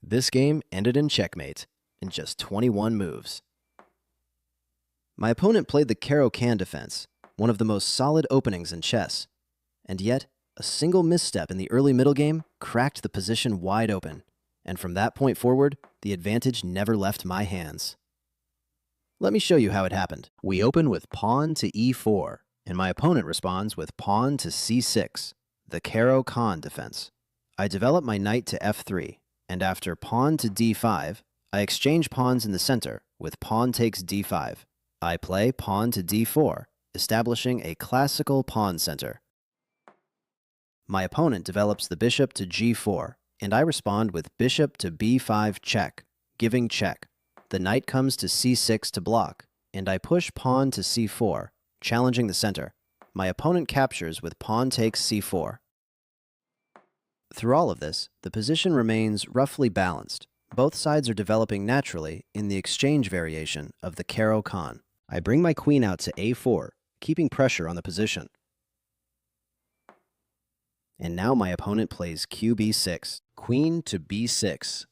This game ended in checkmate in just 21 moves. My opponent played the Caro-Kann Defense, one of the most solid openings in chess, and yet a single misstep in the early middle game cracked the position wide open, and from that point forward, the advantage never left my hands. Let me show you how it happened. We open with pawn to e4, and my opponent responds with pawn to c6, the Caro-Kann Defense. I develop my knight to f3, and after pawn to d5, I exchange pawns in the center with pawn takes d5. I play pawn to d4, establishing a classical pawn center. My opponent develops the bishop to g4, and I respond with bishop to b5 check, giving check. The knight comes to c6 to block, and I push pawn to c4, challenging the center. My opponent captures with pawn takes c4. Through all of this, the position remains roughly balanced. Both sides are developing naturally in the exchange variation of the Caro-Kann. I bring my queen out to a4, keeping pressure on the position. And now my opponent plays qb6, queen to b6.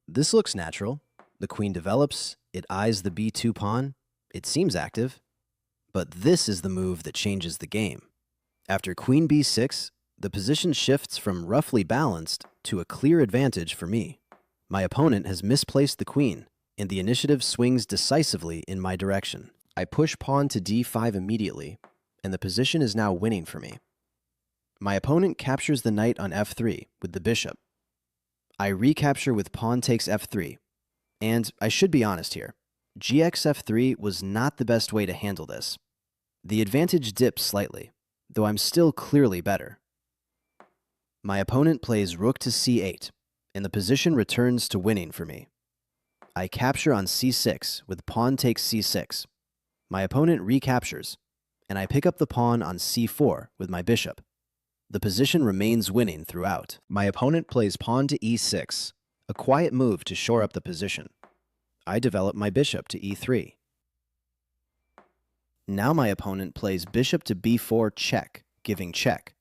This looks natural. The queen develops, it eyes the b2 pawn, it seems active. But this is the move that changes the game. After queen b6, the position shifts from roughly balanced to a clear advantage for me. My opponent has misplaced the queen, and the initiative swings decisively in my direction. I push pawn to d5 immediately, and the position is now winning for me. My opponent captures the knight on f3 with the bishop. I recapture with pawn takes f3. And I should be honest here, gx-f3 was not the best way to handle this. The advantage dips slightly, though I'm still clearly better. My opponent plays rook to c8, and the position returns to winning for me. I capture on c6 with pawn takes c6. My opponent recaptures, and I pick up the pawn on c4 with my bishop. The position remains winning throughout. My opponent plays pawn to e6, a quiet move to shore up the position. I develop my bishop to e3. Now my opponent plays bishop to b4 check, giving check.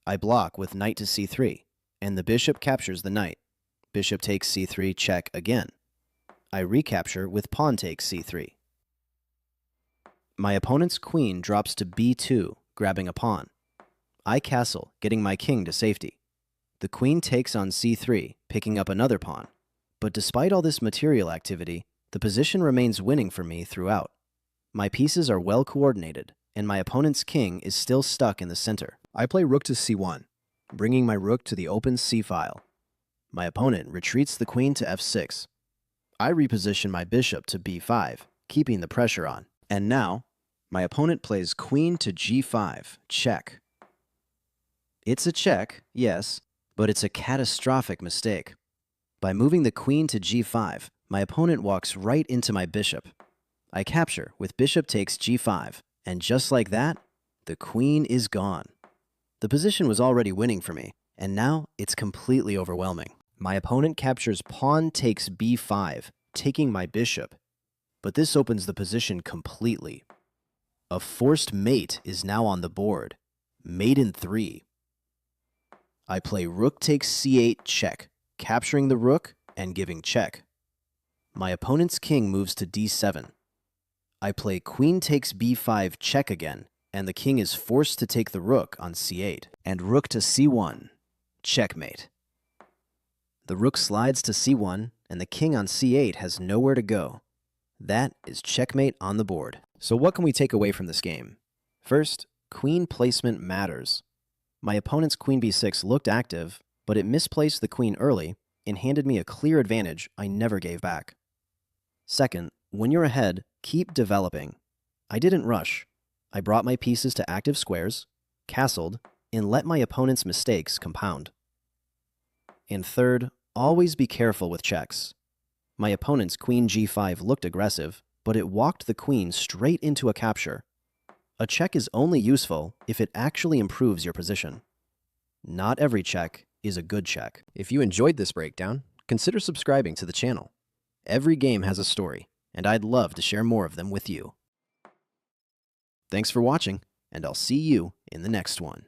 I block with knight to c3, and the bishop captures the knight. Bishop takes c3 check again. I recapture with pawn takes c3. My opponent's queen drops to b2, grabbing a pawn. I castle, getting my king to safety. The queen takes on c3, picking up another pawn. But despite all this material activity, the position remains winning for me throughout. My pieces are well coordinated, and my opponent's king is still stuck in the center. I play rook to c1, bringing my rook to the open c-file. My opponent retreats the queen to f6. I reposition my bishop to b5, keeping the pressure on. And now, my opponent plays queen to g5, check. It's a check, yes, but it's a catastrophic mistake. By moving the queen to g5, my opponent walks right into my bishop. I capture with bishop takes g5, and just like that, the queen is gone. The position was already winning for me, and now it's completely overwhelming. My opponent captures pawn takes b5, taking my bishop. But this opens the position completely. A forced mate is now on the board. Mate in 3. I play rook takes c8 check, capturing the rook and giving check. My opponent's king moves to d7. I play queen takes b5 check again, and the king is forced to take the rook on c8. And rook to c1, checkmate. The rook slides to c1, and the king on c8 has nowhere to go. That is checkmate on the board. So what can we take away from this game? First, queen placement matters. My opponent's queen b6 looked active, but it misplaced the queen early and handed me a clear advantage I never gave back. Second, when you're ahead, keep developing. I didn't rush. I brought my pieces to active squares, castled, and let my opponent's mistakes compound. And third, always be careful with checks. My opponent's queen g5 looked aggressive, but it walked the queen straight into a capture. A check is only useful if it actually improves your position. Not every check is a good check. If you enjoyed this breakdown, consider subscribing to the channel. Every game has a story, and I'd love to share more of them with you. Thanks for watching, and I'll see you in the next one.